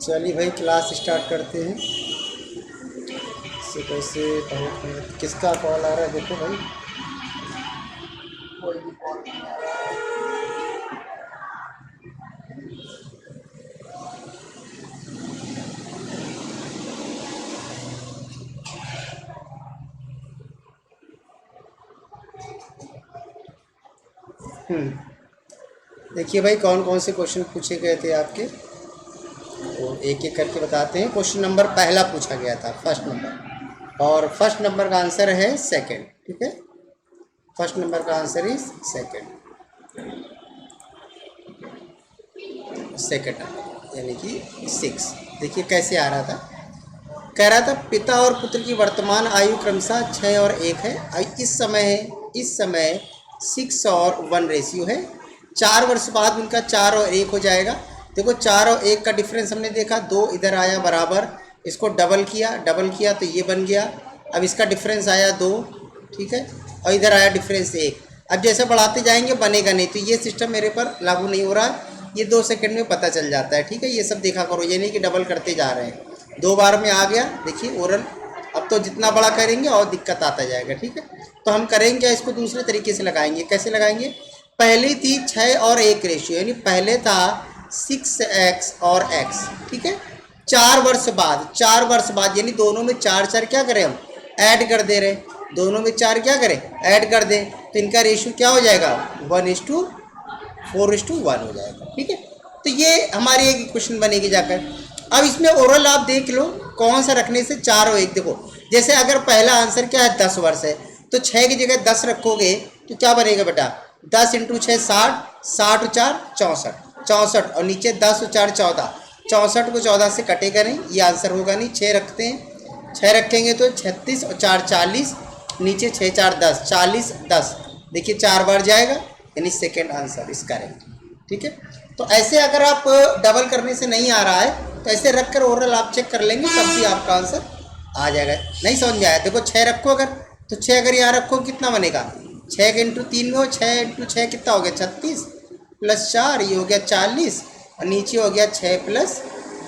चलिए भाई class start करते हैं। इससे कैसे बहुत किसका कॉल आ रहा है देखो भाई। कोई भी कॉल नहीं आ रहा है। देखिए भाई कौन कौन से क्वेश्चन पूछे गए थे आपके, तो एक एक करके बताते हैं। क्वेश्चन नंबर पहला पूछा गया था, फर्स्ट नंबर, और फर्स्ट नंबर का आंसर है सेकंड। ठीक है, फर्स्ट नंबर का answer is second, second number यानी कि 6। देखिए कैसे आ रहा था, कह रहा था पिता और पुत्र की वर्तमान आयु क्रमशः 6 और 1 है। इस समय 6 और 1 रेशियो है। 4 वर्ष बाद उनका 4 और 1 हो जाएगा। देखो 4 और 1 का डिफरेंस हमने देखा, 2 इधर आया बराबर, इसको डबल किया तो ये बन गया। अब इसका डिफरेंस आया 2, ठीक है, और इधर आया डिफरेंस 1। अब जैसे बढ़ाते जाएंगे बनेगा नहीं, तो ये सिस्टम मेरे पर लागू नहीं हो रहा है। ये 2 सेकंड में पता चल जाता है। ठीक है, ये सब देखा करो, ये नहीं कि डबल करते जा रहे हैं। 2 बार में आ गया। देखिए ओरल, अब तो जितना बड़ा करेंगे और दिक्कत आता जाएगा। ठीक है, तो हम करेंगे इसको दूसरे तरीके से लगाएंगे। कैसे लगाएंगे, पहली थी 6 और 1 रेशियो, यानी पहले था 6x और x। ठीक है, 4 वर्ष बाद यानी दोनों में 4 4 क्या करें हम ऐड कर दे रहे, दोनों में 4 क्या करें ऐड कर दें, तो इनका रेशियो क्या हो जाएगा 1:4:1 हो जाएगा। ठीक है, तो ये हमारी एक इक्वेशन बनेगी जाकर। अब इसमें ओरल आप देख लो कौन सा रखने से 4 और 1। देखो जैसे अगर पहला आंसर क्या है 10 वर्ष है, तो 6 की जगह 10 रखोगे तो क्या बनेगा बेटा, 10 × 6 60, 60 और 4 64, 64 और नीचे 10 और 4 14, 64 को 14 से कटेगा नहीं, ये आंसर होगा नहीं। 6 रखते हैं, 6 रखेंगे तो 36 और 4 40, नीचे 6 4 10, 40 10। देखिए 4 बार जाएगा, यानी सेकेंड आंसर इस करेक्ट। ठीक है, तो ऐसे अगर आप डबल करने से नहीं आ रहा है तो ऐसे रख कर ओरल आप चेक कर लेंगे, तब भी आपका आंसर आ जाएगा। नहीं समझ में आया, देखो 6 रखो अगर, तो 6 अगर यहाँ रखो कितना बनेगा, 6 के × 3 में हो, 6 × 6 कितना हो गया 36 + 4, ये हो गया 40, और नीचे हो गया 6 +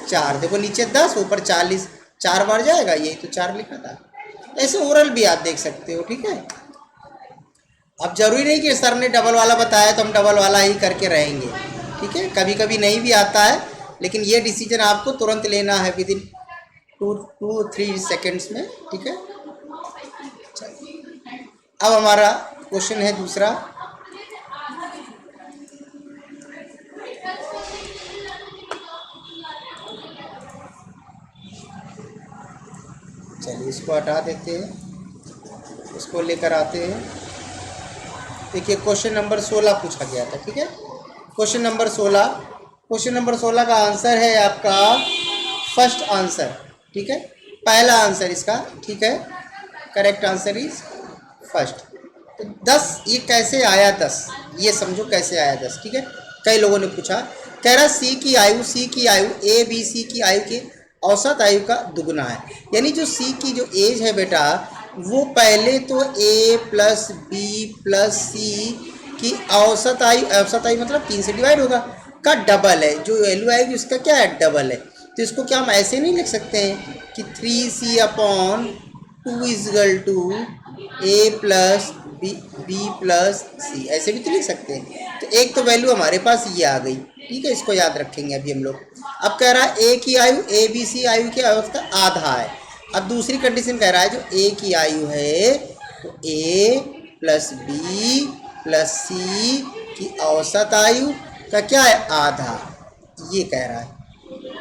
4। देखो नीचे 10 ऊपर 40, 4 बार जाएगा, यही तो 4 लिखा था। ऐसे ओरल भी आप देख सकते हो। ठीक है, अब जरूरी नहीं कि सर ने डबल वाला बताया तो हम डबल वाला ही करके रहेंगे। ठीक है, कभी कभी नहीं भी आता है, लेकिन ये डिसीजन आपको तुरंत लेना है विदिन 2-3 सेकेंड्स में। ठीक है, अब हमारा क्वेश्चन है दूसरा। चलिए इसको हटा देते हैं, इसको लेकर आते हैं। देखिए क्वेश्चन नंबर 16 पूछा गया था। ठीक है, क्वेश्चन नंबर 16 का आंसर है आपका फर्स्ट आंसर। ठीक है, पहला आंसर इसका। ठीक है, करेक्ट आंसर इज फर्स्ट। तो 10 ये कैसे आया 10, ये समझो कैसे आया 10। ठीक है, कई लोगों ने पूछा, कह रहा सी की आयु ए बी सी की आयु के औसत आयु का दुगना है। यानी जो सी की जो एज है बेटा, वो पहले तो ए प्लस बी प्लस सी की औसत आयु मतलब 3 से डिवाइड होगा का डबल है। जो वैल्यू आएगी उसका क्या है डबल है। तो इसको क्या हम ऐसे नहीं लिख सकते हैं कि 3c/2 = a plus B plus C, ऐसे भी तो लिख सकते हैं। तो एक तो वैल्यू हमारे पास ये आ गई। ठीक है, इसको याद रखेंगे अभी हम लोग। अब कह रहा है ए की आयु ए बी सी आयु की अवस्था आधा है। अब दूसरी कंडीशन कह रहा है जो ए की आयु है तो ए प्लस बी प्लस सी की औसत आयु का क्या है आधा, ये कह रहा है।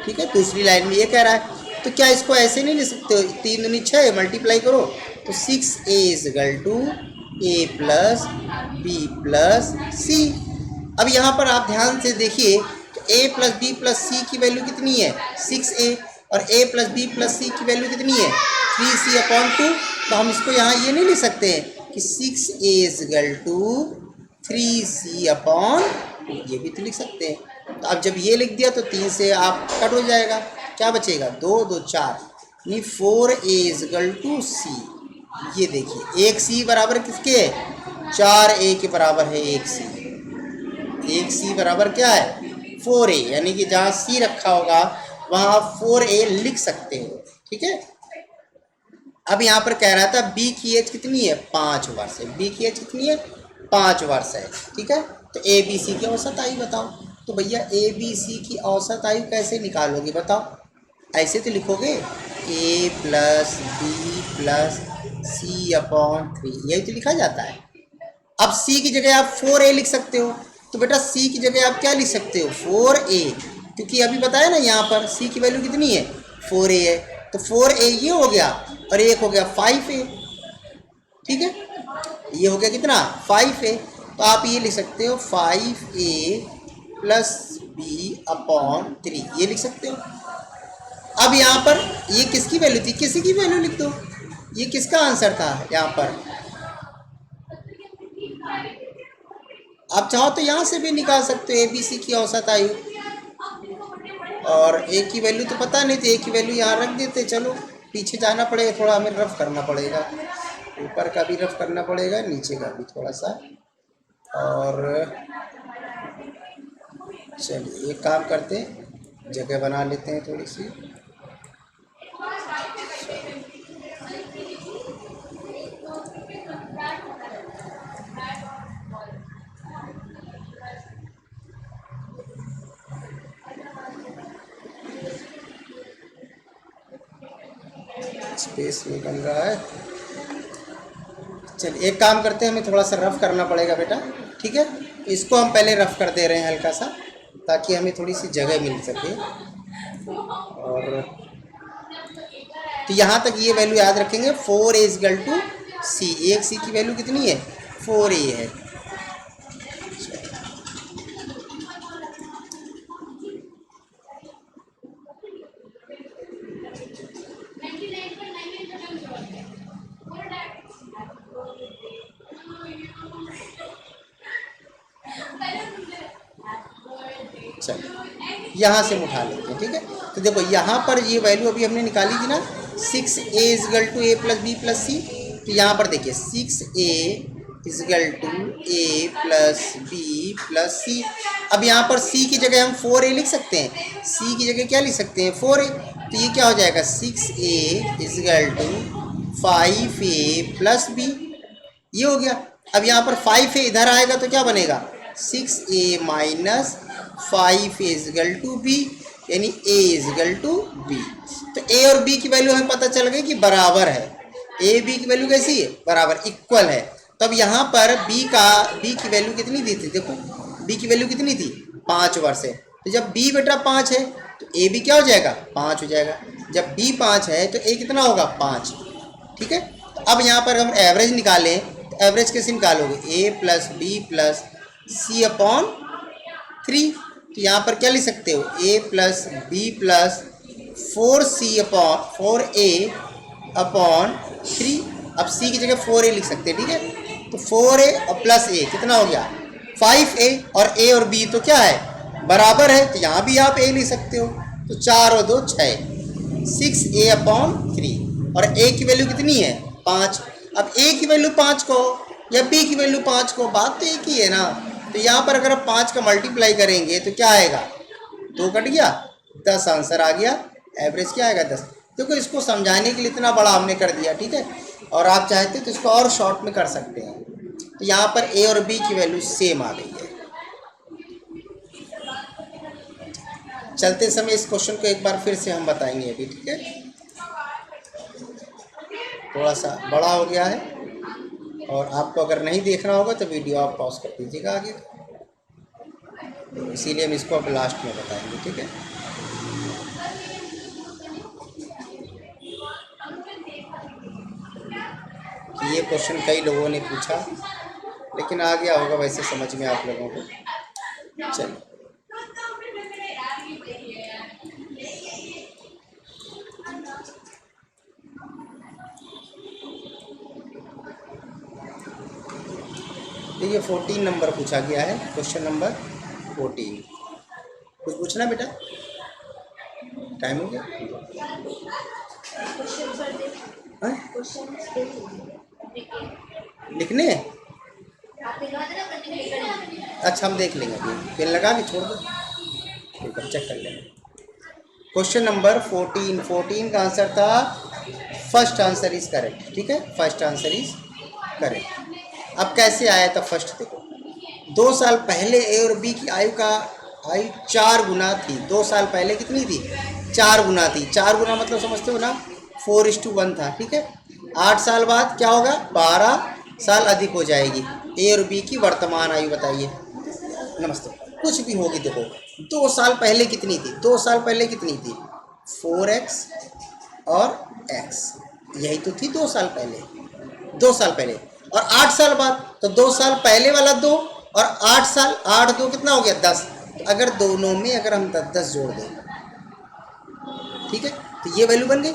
ठीक है, दूसरी लाइन में ये कह रहा है। तो क्या इसको ऐसे नहीं लिख सकते हो, 3 दूनी 6 मल्टीप्लाई करो तो 6a = a plus B plus C. अब यहाँ पर आप ध्यान से देखिए तो a plus B plus C की वैल्यू कितनी है 6a, और a plus B plus C की वैल्यू कितनी है 3c/2। तो हम इसको यहाँ ये नहीं लिख सकते हैं कि 6a = 3c/2, ये भी तो लिख सकते हैं। तो अब जब ये लिख दिया तो 3 से आप कट हो जाएगा, क्या बचेगा 2 2 4, यानी 4a = c। ये देखिए 1 c बराबर किसके है 4a के बराबर है 1 c। 1 c बराबर क्या है 4a, यानी कि जहाँ c रखा होगा वहाँ 4a लिख सकते हो, ठीक है। अब यहाँ पर कह रहा था बी की एज कितनी है, 5 वर्ष है। बी की एज कितनी है, 5 वर्ष है, ठीक है। तो ए बी सी की औसत आयु बताओ। तो भैया ए बी सी की औसत आयु कैसे निकालोगे बताओ। ऐसे तो लिखोगे ए plus B plus c upon 3, यही तो लिखा जाता है। अब सी की जगह आप 4a लिख सकते हो। तो बेटा सी की जगह आप क्या लिख सकते हो, 4a, क्योंकि अभी बताया ना यहाँ पर सी की वैल्यू कितनी है, 4a है। तो 4a ये हो गया और एक हो गया 5a, ठीक है। ये हो गया कितना, 5a। तो आप ये लिख सकते हो 5a प्लस बी अपॉन 3, ये लिख सकते हो। अब यहाँ पर ये किसकी वैल्यू थी, किसी की वैल्यू लिख दो। ये किसका आंसर था यहाँ पर। आप चाहो तो यहाँ से भी निकाल सकते हो ए बी सी की औसत आयु। और ए की वैल्यू तो पता नहीं, तो ए की वैल्यू यहाँ रख देते। चलो पीछे जाना पड़ेगा, थोड़ा हमें रफ करना पड़ेगा, ऊपर का भी रफ करना पड़ेगा, नीचे का भी थोड़ा सा। और चलिए एक काम करते हैं, जगह बना लेते हैं थोड़ी सी। स्पेस नहीं बन रहा है। चलिए एक काम करते हैं, हमें थोड़ा सा रफ करना पड़ेगा बेटा, ठीक है। इसको हम पहले रफ कर दे रहे हैं हल्का सा, ताकि हमें थोड़ी सी जगह मिल सके। और तो यहाँ तक ये वैल्यू याद रखेंगे, 4a इजगल टू सी। एक सी की वैल्यू कितनी है, 4a है। चलिए यहाँ से हम उठा लेते हैं, ठीक है। तो देखो यहाँ पर ये वैल्यू अभी हमने निकाली थी ना, 6a is equal to a plus B plus C. तो यहाँ पर देखिए 6a is equal to a plus B plus C. अब यहाँ पर c की जगह हम 4a लिख सकते हैं। c की जगह क्या लिख सकते हैं, 4a। तो ये क्या हो जाएगा, 6a is equal to 5a plus B, ये हो गया। अब यहाँ पर 5a इधर आएगा तो क्या बनेगा, 6a minus 5a equal to b, यानी a इजगल टू बी। तो a और b की वैल्यू हमें पता चल गई कि बराबर है। a b की वैल्यू कैसी है, बराबर, इक्वल है। तो अब यहाँ पर b की वैल्यू कितनी दी थी, देखो b की वैल्यू कितनी थी, 5 वर्ष है। तो जब b बेटा 5 है तो a भी क्या हो जाएगा, 5 हो जाएगा। जब b 5 है तो a कितना होगा, 5, ठीक है। अब यहाँ पर हम एवरेज निकालें, तो एवरेज कैसे निकालोगे, a plus B plus c upon 3। तो यहाँ पर क्या लिख सकते हो, a plus B plus 4c upon 4a upon 3। अब c की जगह 4a लिख सकते हैं, ठीक है। तो 4a और प्लस a कितना हो गया, 5a, और a और b तो क्या है, बराबर है। तो यहाँ भी आप a लिख सकते हो। तो 4 और 2 6, 6a अपॉन 3। और a की वैल्यू कितनी है, 5। अब a की वैल्यू 5 को या b की वैल्यू 5 को, बात तो एक ही है ना। तो यहाँ पर अगर आप 5 का मल्टीप्लाई करेंगे तो क्या आएगा, 2 कट गया, 10 आंसर आ गया। एवरेज क्या आएगा, 10। देखो इसको समझाने के लिए इतना बड़ा हमने कर दिया, ठीक है। और आप चाहते तो इसको और शॉर्ट में कर सकते हैं। तो यहाँ पर a और b की वैल्यू सेम आ गई है। चलते समय इस क्वेश्चन को एक बार फिर से हम बताएंगे अभी, ठीक है। थोड़ा सा बड़ा हो गया है, और आपको अगर नहीं देखना होगा तो वीडियो आप पॉज कर दीजिएगा आगे, तो इसीलिए हम इसको अब लास्ट में बताएंगे, ठीक है। ये क्वेश्चन कई लोगों ने पूछा, लेकिन आ गया होगा वैसे समझ में आप लोगों को। चलिए देखिए 14 नंबर पूछा गया है, क्वेश्चन नंबर 14। कुछ पूछना बेटा, टाइम हो गया। लिखने, अच्छा हम देख लेंगे, अभी पेन लगा के छोड़ दो, ठीक है चेक कर लेंगे। क्वेश्चन नंबर 14 का आंसर था फर्स्ट आंसर इज करेक्ट। ठीक है, फर्स्ट आंसर इज करेक्ट। अब कैसे आया था फर्स्ट, देखो 2 साल पहले ए और बी की आयु 4 गुना थी। 2 साल पहले कितनी थी? 4 गुना थी। 4 गुना मतलब समझते हो ना, 4:1 था। ठीक है, 8 साल बाद क्या होगा? 12 साल अधिक हो जाएगी। ए और बी की वर्तमान आयु बताइए। नमस्ते, कुछ भी होगी। देखो 2 साल पहले कितनी थी? 2 साल पहले कितनी थी? 4x और x, यही तो थी 2 साल पहले। 2 साल पहले और 8 साल बाद, तो 2 साल पहले वाला 2 और 8 साल, 8 2 कितना हो गया? 10। तो अगर दोनों में अगर हम 10 जोड़ दें, ठीक है, तो ये वैल्यू बन गई।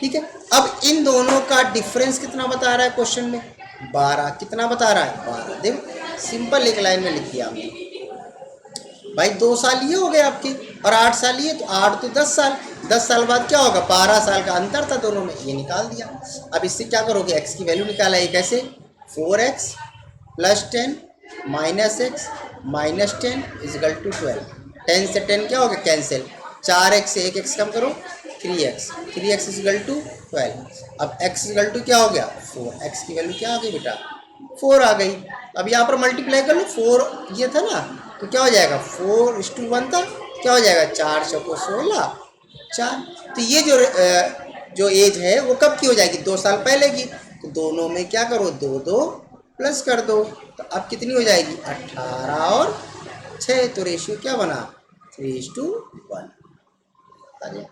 ठीक है, अब इन दोनों का डिफरेंस कितना बता रहा है क्वेश्चन में? 12। कितना बता रहा है? 12। देखो सिंपल एक लाइन में लिख दिया हमने भाई। 2 साल ये हो गए आपके और 8 साल ये, तो 8 तो 10 साल। 10 साल बाद क्या होगा? 12 साल का अंतर था दोनों में, ये निकाल दिया। अब इससे क्या करोगे? एक्स की वैल्यू निकाला है। कैसे? 4x + 10 - x - 10 = 12। 10 से 10 क्या होगा? कैंसिल। 4x से 1x कम करो, 3x। 3x = 12। अब x = क्या हो गया? 4। x की वैल्यू क्या आ गई बेटा? 4 आ गई। अब यहाँ पर मल्टीप्लाई कर लो। 4 ये था ना, तो क्या हो जाएगा? 4:1 था, क्या हो जाएगा? 4 चौको 16, 4। तो ये जो एज है वो कब की हो जाएगी? 2 साल पहले की। तो दोनों में क्या करो? 2 2 प्लस कर दो, तो अब कितनी हो जाएगी? 18 और 6। तो रेशियो क्या बना? 3:1। अरे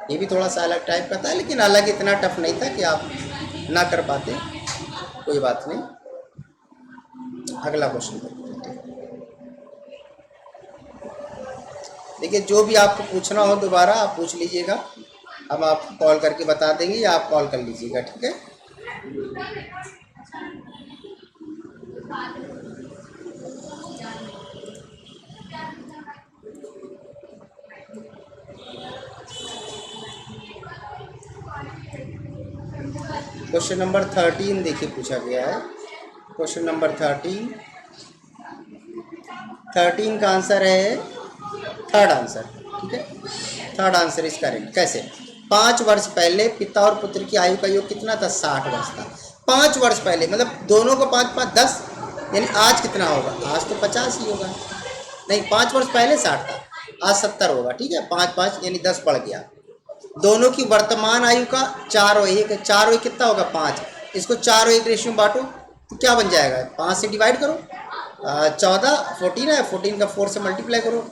ये भी थोड़ा सा अलग टाइप का था, लेकिन अलग इतना टफ नहीं था कि आप ना कर पाते। कोई बात नहीं, अगला क्वेश्चन देखते हैं। देखिए जो भी आपको पूछना हो दोबारा आप पूछ लीजिएगा, हम आप कॉल करके बता देंगे या आप कॉल कर लीजिएगा। ठीक है, क्वेश्चन नंबर 13 देखिए पूछा गया है। क्वेश्चन नंबर 13 का आंसर है थर्ड आंसर। ठीक है, थर्ड आंसर इज करेक्ट। कैसे? 5 वर्ष पहले पिता और पुत्र की आयु का योग कितना था? 60 वर्ष था। 5 वर्ष पहले मतलब दोनों को 5 5 10, यानी आज कितना होगा? आज तो 50 ही होगा। नहीं, 5 वर्ष पहले 60 था, आज 70 होगा। ठीक है, 5 5 यानी 10 बढ़ गया। दोनों की वर्तमान आयु का 4 और 1, 4 और 1 कितना होगा? 5। इसको 4 और 1 रेशियो में बांटो तो क्या बन जाएगा? 5 से डिवाइड करो, 14 14 है, 14 का 4 से मल्टीप्लाई करो,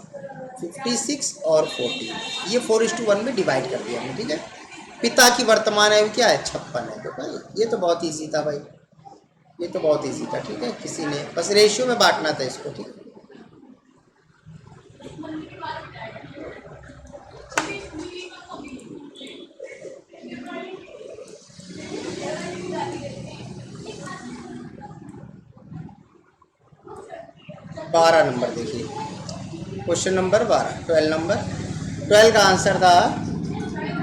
56 और 14। ये 4:1 में डिवाइड कर दिया हमने। ठीक है, पिता की वर्तमान आयु क्या है? 56 है। तो भाई ये तो बहुत ईजी था भाई, ये तो बहुत ईजी था। ठीक है, किसी ने बस रेशियो में बांटना था इसको। ठीक है, 12 नंबर देखिए, क्वेश्चन नंबर 12, 12 नंबर। 12 का आंसर था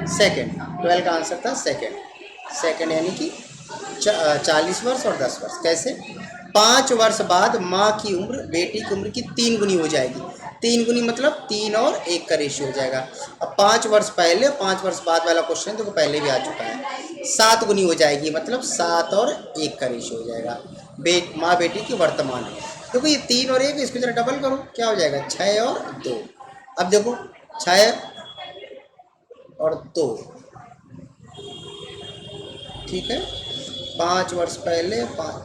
सेकंड। 12 का आंसर था सेकंड। सेकंड यानी कि 40 वर्ष और 10 वर्ष। कैसे? 5 वर्ष बाद माँ की उम्र बेटी की उम्र की 3 गुनी हो जाएगी। 3 गुनी मतलब 3 और 1 का रेशियो हो जाएगा। अब 5 वर्ष पहले 5 वर्ष बाद वाला क्वेश्चन तो पहले भी आ चुका है। 7 गुनी हो जाएगी मतलब 7 और 1 का रेशियो हो जाएगा। माँ बेटी की वर्तमान है। देखो ये 3 और 1, इसको जरा डबल करो, क्या हो जाएगा? 6 और 2। अब देखो 6 और 2, ठीक है, 5 वर्ष पहले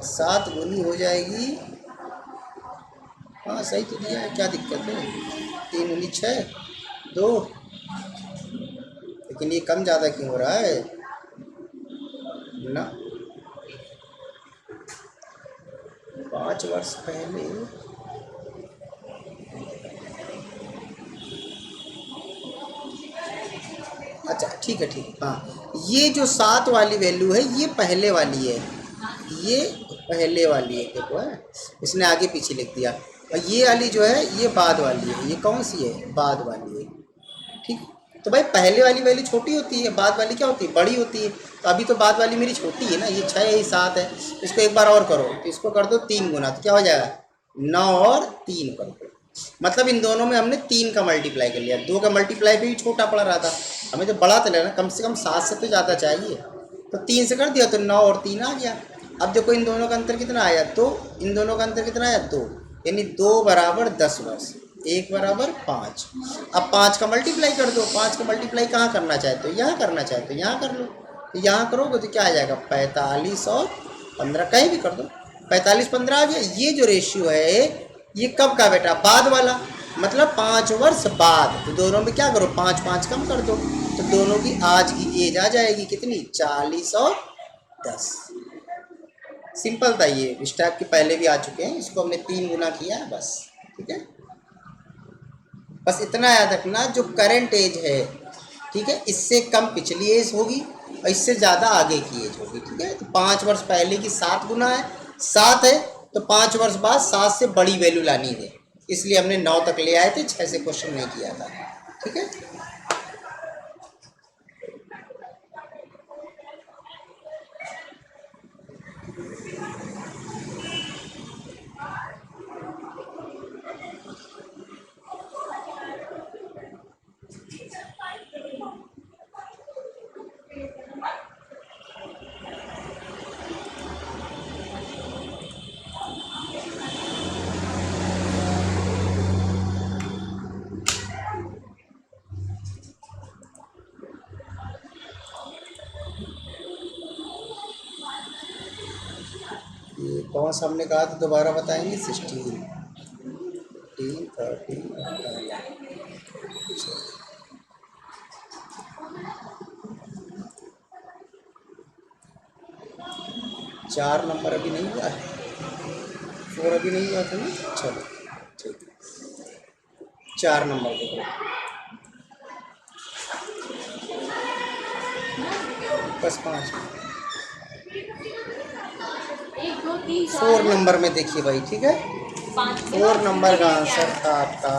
7 गुनी हो जाएगी। हाँ सही तो दिया है, क्या दिक्कत है? 3 गुनी 6 2, लेकिन ये कम ज़्यादा क्यों हो रहा है ना? 5 वर्ष पहले अच्छा ठीक है, ठीक है। हाँ, ये जो 7 वाली वैल्यू है ये पहले वाली है, ये पहले वाली है। देखो है, इसने आगे पीछे लिख दिया। और ये वाली जो है ये बाद वाली है। ये कौन सी है? बाद वाली है। ठीक, तो भाई पहले वाली वैल्यू छोटी होती है, बाद वाली क्या होती है? बड़ी होती है। तो अभी तो बाद वाली मेरी छोटी है ना, ये 6 है, ये 7 है। इसको एक बार और करो, तो इसको कर दो 3 गुना, तो क्या हो जाएगा? 9 और 3 कर दो। मतलब इन दोनों में हमने 3 का मल्टीप्लाई कर लिया, 2 का मल्टीप्लाई भी छोटा पड़ रहा था, हमें तो बड़ा तो लेना, कम से कम 7 से तो ज़्यादा चाहिए। तो 3 से कर दिया तो 9 और 3 आ गया। अब देखो इन दोनों का अंतर कितना आया, 2, इन दोनों का अंतर कितना आया 2, यानी 2 बराबर 10 वर्ष, 1 बराबर 5। अब 5 का मल्टीप्लाई कर दो, 5 का मल्टीप्लाई कहाँ करना चाहते हो, यहाँ करना चाहते हो, यहाँ कर लो। तो यहाँ करोगे तो क्या आ जाएगा, 45 और 15, कहीं भी कर दो, 45 15 आ गया। ये जो रेशियो है ये कब का बेटा, बाद वाला, मतलब 5 वर्ष बाद। तो दोनों में क्या करो, 5 5 कम कर दो, तो दोनों की आज की एज आ जाएगी कितनी, 40 और 10। सिंपल था ये, इस टाइप के पहले भी आ चुके हैं, इसको हमने 3 गुना किया है बस। ठीक है, बस इतना याद रखना, जो करंट एज है, ठीक है, इससे कम पिछली एज होगी और इससे ज़्यादा आगे की एज होगी। ठीक है, तो 5 वर्ष पहले की 7 गुना है, 7 है, तो 5 वर्ष बाद 7 से बड़ी वैल्यू लानी है, इसलिए हमने 9 तक ले आए थे, 6 से क्वेश्चन नहीं किया था। ठीक है, ये कौन सा हमने कहा था, दोबारा बताएंगे, 16 13 4 नंबर अभी नहीं हुआ है, 4 अभी नहीं हुआ था ना, चलो ठीक, 4 नंबर देखो, बस 5, 4 नंबर में देखिए भाई। ठीक है, 4 नंबर का आंसर था आपका,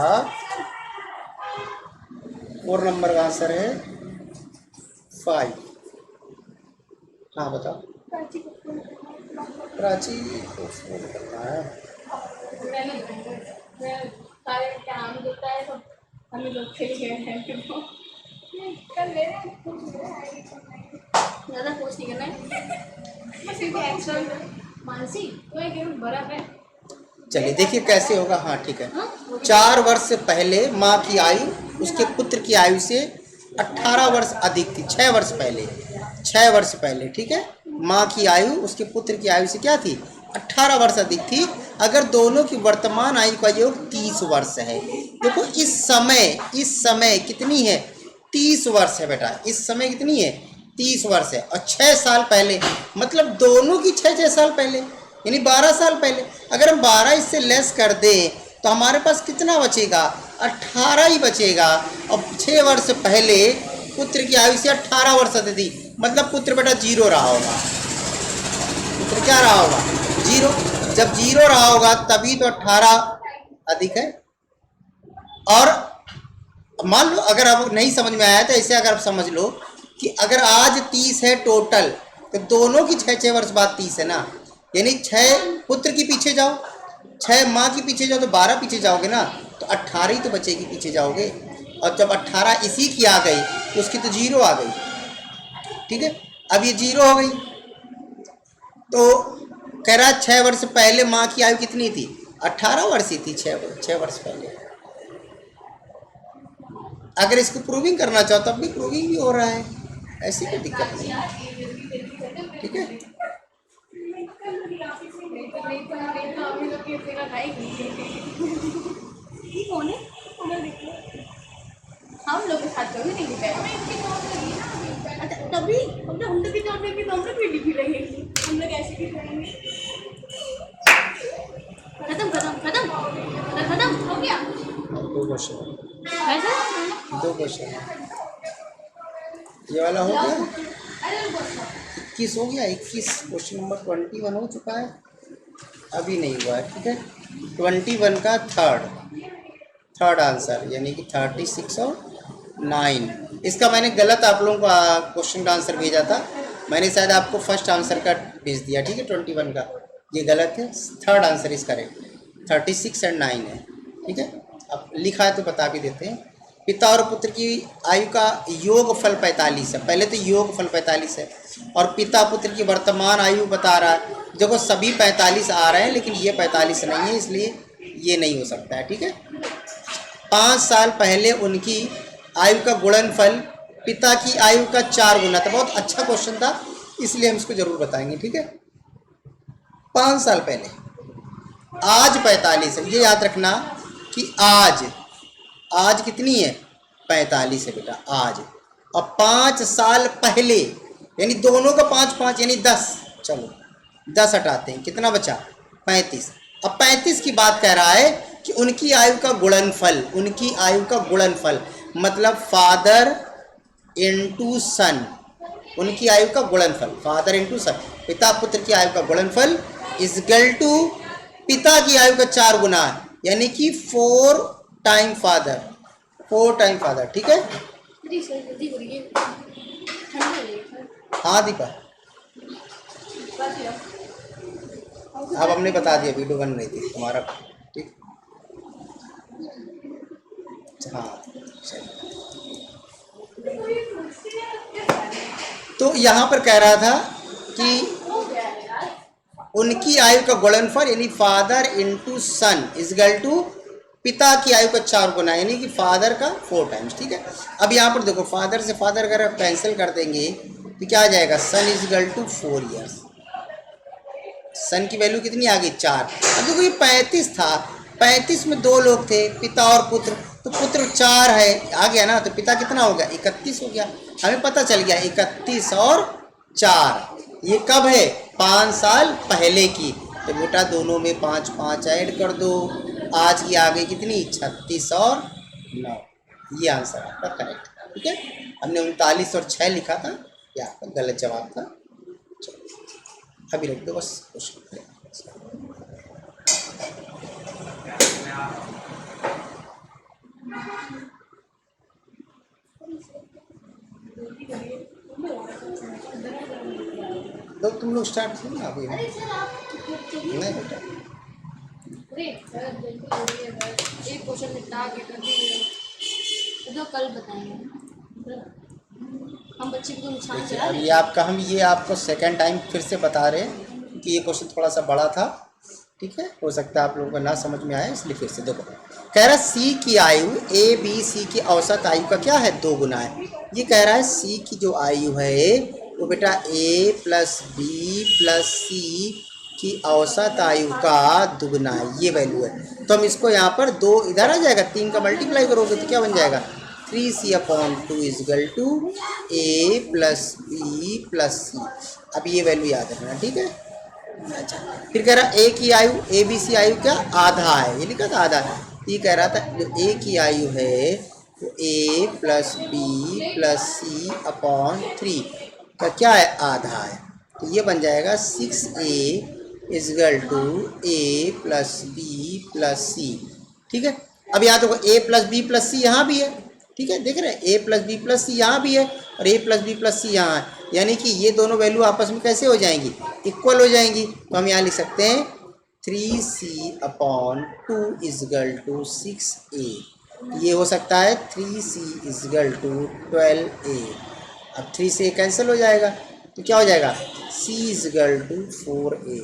4 नंबर का आंसर है 5। हाँ बताओ, प्राची को फोन करना है। हमें लोग खेल गए हैं, ज़्यादा फोर्स नहीं करना है, बस एक एक्शन मानसी तो एक बराबर है। चलिए देखिए कैसे होगा। हाँ ठीक है, 4 वर्ष से पहले माँ की आयु उसके पुत्र की आयु से 18 वर्ष अधिक थी, 6 वर्ष पहले, 6 वर्ष पहले। ठीक है, माँ की आयु उसके पुत्र की आयु से क्या थी, 18 वर्ष अधिक थी, अगर दोनों की वर्तमान आयु का योग 30 वर्ष है। देखो इस समय कितनी है, 30 वर्ष है बेटा, इस समय कितनी है, 30 वर्ष है। और 6 साल पहले, मतलब दोनों की 6 साल पहले, यानी 12 साल पहले। अगर हम 12 इससे लेस कर दें तो हमारे पास कितना बचेगा, 18 ही बचेगा। और 6 वर्ष पहले पुत्र की आयु से 18 वर्ष अधिक थी, मतलब पुत्र बेटा 0 रहा होगा, पुत्र क्या रहा होगा, 0। जब 0 रहा होगा तभी तो 18 अधिक है। और मान लो अगर अब नहीं समझ में आया तो ऐसे अगर आप समझ लो कि अगर आज 30 है टोटल, तो दोनों की 6 वर्ष बाद 30 है ना, यानी 6 पुत्र की पीछे जाओ, 6 माँ की पीछे जाओ तो 12 पीछे जाओगे ना, तो 18 ही तो बचेगी पीछे जाओगे। और जब 18 इसी की आ गई तो उसकी तो 0 आ गई। ठीक है, अब ये 0 हो गई, तो कह रहा 6 वर्ष पहले माँ की आयु कितनी थी, 18 वर्ष ही थी, 6 वर्ष पहले। अगर इसको प्रूविंग करना चाहो तब भी प्रूविंग भी हो रहा है, ऐसी कोई दिक्कत नहीं है। ठीक है, हम लोग के साथ कभी नहीं लिखा है, अच्छा तभी हम लोग के तौर पे भी तो हम लोग भी लिखी रहेंगे, हम लोग ऐसे भी करेंगे। खत्म खत्म खत्म खत्म हो गया, 2 क्वेश्चन, वैसे 2 क्वेश्चन, ये वाला हो गया, 21 हो गया, 21 क्वेश्चन नंबर 21 हो चुका है, अभी नहीं हुआ है। ठीक है, 21 का थर्ड आंसर, यानी कि 36 और 9। इसका मैंने गलत आप लोगों को क्वेश्चन का आंसर भेजा था, मैंने शायद आपको फर्स्ट आंसर का भेज दिया। ठीक है, 21 का ये गलत है, थर्ड आंसर इस करेक्ट, 36 एंड 9 है। ठीक है, अब लिखा है तो बता भी देते हैं। पिता और पुत्र की आयु का योगफल 45 है। पहले तो योगफल 45 है और पिता पुत्र की वर्तमान आयु बता रहा है। देखो सभी 45 आ रहे हैं लेकिन ये 45 नहीं है, इसलिए ये नहीं हो सकता है। ठीक है, 5 साल पहले उनकी आयु का गुणनफल पिता की आयु का 4 गुना था। बहुत अच्छा क्वेश्चन था, इसलिए हम इसको जरूर बताएंगे। ठीक है, 5 साल पहले, आज 45 है, ये याद रखना कि आज कितनी है, 45 है बेटा आज। और 5 साल पहले यानी दोनों का 5 5 यानी 10, चलो 10 हटाते हैं, कितना बचा, 35। अब 35 की बात कह रहा है कि उनकी आयु का गुणनफल, उनकी आयु का गुणनफल मतलब फादर इंटू सन, उनकी आयु का गुणनफल फादर इंटू सन, पिता पुत्र की आयु का गुणनफल इजगल टू पिता की आयु का 4 गुना, यानी कि 4 टाइम फादर, 4 टाइम फादर। ठीक है, हाँ दीपा, अब हमने बता दिया, वीडियो बन रही थी तुम्हारा। ठीक, हाँ तो यहाँ पर कह रहा था कि उनकी आयु का गुणनफल यानी father into son equal to पिता की आयु का 4 गुना, यानी कि फादर का 4 टाइम्स। ठीक है, अब यहाँ पर देखो फादर से फादर अगर कैंसिल कर देंगे तो क्या आ जाएगा, सन इजगल टू 4 ईयर्स। सन की वैल्यू कितनी आ गई, 4। अब देखो ये 35 था, 35 में 2 लोग थे, पिता और पुत्र, तो पुत्र 4 है, आ गया ना, तो पिता कितना हो गया, 31 हो गया। हमें पता चल गया 31 और 4, ये कब है, 5 साल पहले की। तो बेटा दोनों में 5 5 ऐड कर दो, आज की आ गई कितनी, 36 और 9, ये आंसर आपका करेक्ट। ठीक है, हमने 39 और 6 लिखा था, ये आपका गलत जवाब था। अभी रख दो बस क्वेश्चन। तो तुम लोग स्टार्ट किए ना अभी, नहीं बेटा एक क्वेश्चन निपटा के कर दीजिए, तो कल बताएंगे हम बच्चे को नुकसान देखिए। करा अब ये आपका, हम ये आपको सेकंड टाइम फिर से बता रहे हैं कि ये क्वेश्चन थोड़ा सा बड़ा था। ठीक है, हो सकता है आप लोगों को ना समझ में आए, इसलिए फिर से देखो। कह रहा है सी की आयु ए बी सी की औसत आयु का क्या है, 2 गुना है। ये कह रहा है सी की जो आयु है वो बेटा ए प्लस बी प्लस सी की औसत आयु का दुगना है, ये वैल्यू है। तो हम इसको यहाँ पर 2 इधर आ जाएगा, 3 का मल्टीप्लाई करोगे तो क्या बन जाएगा, 3c/2 is equal to A plus B plus C. अब ये वैल्यू याद रखना। ठीक है, अच्छा फिर कह रहा ए की आयु, ए बी सी आयु क्या आधा है, ये लिखा था आधा। ये कह रहा था जो ए की आयु है वो ए plus B plus c upon 3 का क्या है, आधा है। तो ये बन जाएगा 6a is equal to A plus B plus C. ठीक है, अब याद रखो A plus B plus C यहाँ भी है। ठीक है, देख रहे हैं A plus B plus C यहाँ भी है और A plus B plus C यहाँ है, यानी कि ये दोनों वैल्यू आपस में कैसे हो जाएंगी, इक्वल हो जाएंगी। तो हम यहाँ लिख सकते हैं 3c/2 इजगल टू 6a। ये हो सकता है 3c इजगल टू 12a। अब 3 से कैंसिल हो जाएगा तो क्या हो जाएगा, c इजगल टू 4a।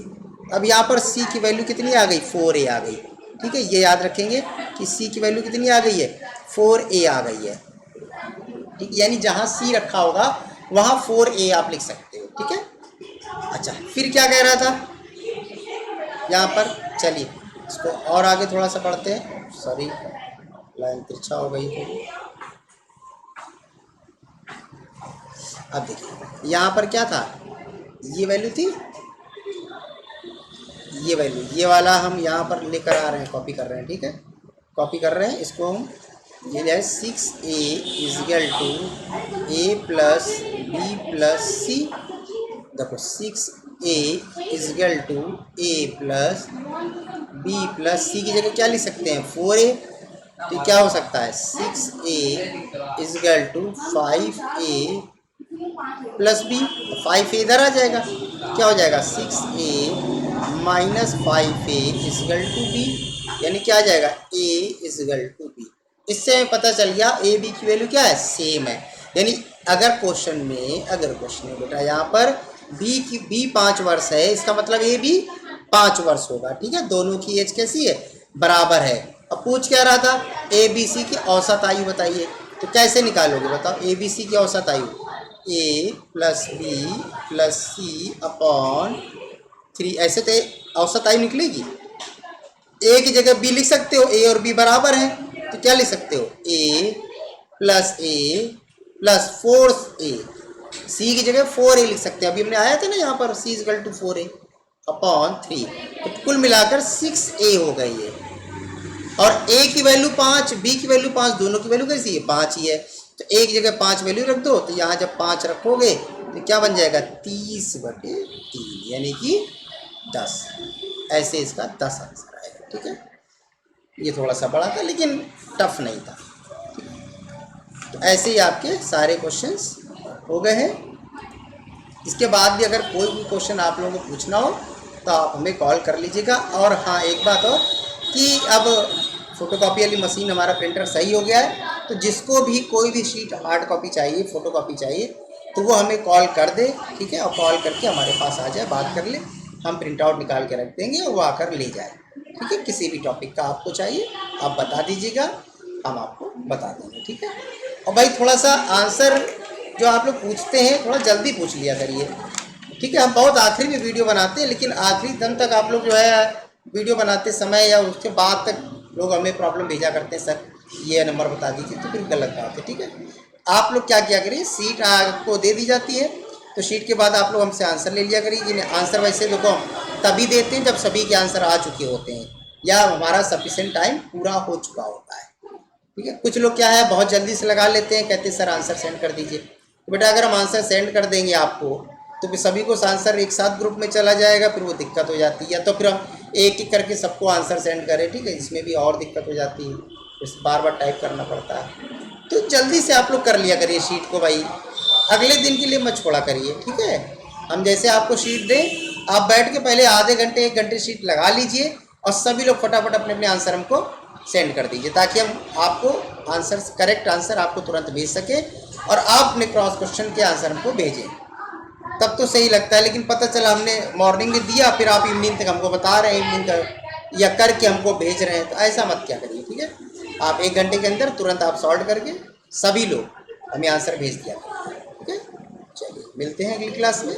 अब यहाँ पर c की वैल्यू कितनी आ गई, 4a आ गई। ठीक है, ये याद रखेंगे कि c की वैल्यू कितनी आ गई है, 4a आ गई है। ठीक, यानी जहाँ c रखा होगा वहाँ 4a आप लिख सकते हो। ठीक है, अच्छा फिर क्या कह रहा था यहाँ पर, चलिए इसको और आगे थोड़ा सा पढ़ते हैं। सॉरी लाइन तिरछा हो गई है। अब देखिए यहाँ पर क्या था, ये वैल्यू थी, ये वैल्यू, ये वाला हम यहाँ पर लेकर आ रहे हैं, कॉपी कर रहे हैं। ठीक है, कॉपी कर रहे हैं इसको हम, ये है 6a is equal to a plus B plus C. देखो 6a is equal to a plus B plus C की जगह क्या लिख सकते हैं, 4a। तो क्या हो सकता है 6a is equal to 5a plus B, 5a इधर आ जाएगा, क्या हो जाएगा 6a minus 5a equal to b. यानी क्या आ जाएगा ए इज इक्वल टू बी। इससे हमें पता चल गया ए बी की वैल्यू क्या है, सेम है। यानी अगर क्वेश्चन में बेटा यहाँ पर बी 5 वर्ष है, इसका मतलब ए बी 5 वर्ष होगा। ठीक है, दोनों की एज कैसी है, बराबर है। अब पूछ क्या रहा था, ए बी सी की औसत आयु बताइए। तो कैसे निकालोगे बताओ, ए बी सी की औसत आयु ए plus B plus c upon 3, ऐसे तो औसत आयु निकलेगी। ए की जगह बी लिख सकते हो, ए और बी बराबर है, तो क्या लिख सकते हो, ए प्लस 4a। सी की जगह 4a लिख सकते हैं, अभी हमने आया था ना यहाँ पर C is equal to 4a upon 3, तो कुल मिलाकर 6a हो गई है। और a की वैल्यू 5, b की वैल्यू 5, दोनों की वैल्यू कैसी है, 5 ही है। तो a की जगह 5 वैल्यू रख दो, तो यहाँ जब 5 रखोगे तो क्या बन जाएगा 30/3 यानी कि 10। ऐसे इसका 10 आंसर आएगा। ठीक है, ये थोड़ा सा बड़ा था लेकिन टफ नहीं था। तो ऐसे ही आपके सारे क्वेश्चंस हो गए हैं। इसके बाद भी अगर कोई भी क्वेश्चन आप लोगों को पूछना हो तो आप हमें कॉल कर लीजिएगा। और हाँ, एक बात और कि अब फ़ोटोकॉपी वाली मशीन हमारा प्रिंटर सही हो गया है, तो जिसको भी कोई भी शीट हार्ड कॉपी चाहिए, फ़ोटोकॉपी चाहिए, तो वो हमें कॉल कर दे। ठीक है, और कॉल करके हमारे पास आ जाए, बात कर ले, हम प्रिंट आउट निकाल के रख देंगे और वो आकर ले जाए। ठीक है, किसी भी टॉपिक का आपको चाहिए आप बता दीजिएगा, हम आपको बता देंगे। ठीक है, और भाई थोड़ा सा आंसर जो आप लोग पूछते हैं थोड़ा जल्दी पूछ लिया करिए। ठीक है, हम बहुत आखिरी में वीडियो बनाते हैं, लेकिन आखिरी दम तक आप लोग जो है वीडियो बनाते समय या उसके बाद तक लोग हमें प्रॉब्लम भेजा करते हैं, सर ये नंबर बता दीजिए, तो फिर गलत बात है। ठीक है, आप लोग क्या किया करिए, सीट आपको दे दी जाती है, तो शीट के बाद आप लोग हमसे आंसर ले लिया करिए। आंसर वैसे देखो तभी देते हैं जब सभी के आंसर आ चुके होते हैं या हमारा सफिशिएंट टाइम पूरा हो चुका होता है। ठीक है, कुछ लोग क्या है बहुत जल्दी से लगा लेते हैं, कहते हैं सर आंसर सेंड कर दीजिए। तो बेटा अगर हम आंसर सेंड कर देंगे आपको तो फिर सभी को आंसर एक साथ ग्रुप में चला जाएगा, फिर वो दिक्कत हो जाती है। या तो फिर हम एक एक करके सबको आंसर सेंड करें, ठीक है, इसमें भी और दिक्कत हो जाती है, इस बार बार टाइप करना पड़ता है। तो जल्दी से आप लोग कर लिया करिए शीट को भाई, अगले दिन के लिए मत छोड़ा करिए। ठीक है, हम जैसे आपको शीट दें, आप बैठ के पहले आधे घंटे 1 घंटे शीट लगा लीजिए और सभी लोग फटाफट अपने अपने आंसर हमको सेंड कर दीजिए, ताकि हम आपको आंसर करेक्ट आंसर आपको तुरंत भेज सके और आप अपने क्रॉस क्वेश्चन के आंसर हमको भेजें, तब तो सही लगता है। लेकिन पता चला हमने मॉर्निंग में दिया, फिर आप इवनिंग तक हमको बता रहे हैं, इवनिंग का या करके हमको भेज रहे हैं, तो ऐसा मत क्या करिए। ठीक है, आप 1 घंटे के अंदर तुरंत आप सॉल्व करके सभी लोग हमें आंसर भेज दिया। ठीक है, चलिए मिलते हैं अगली क्लास में।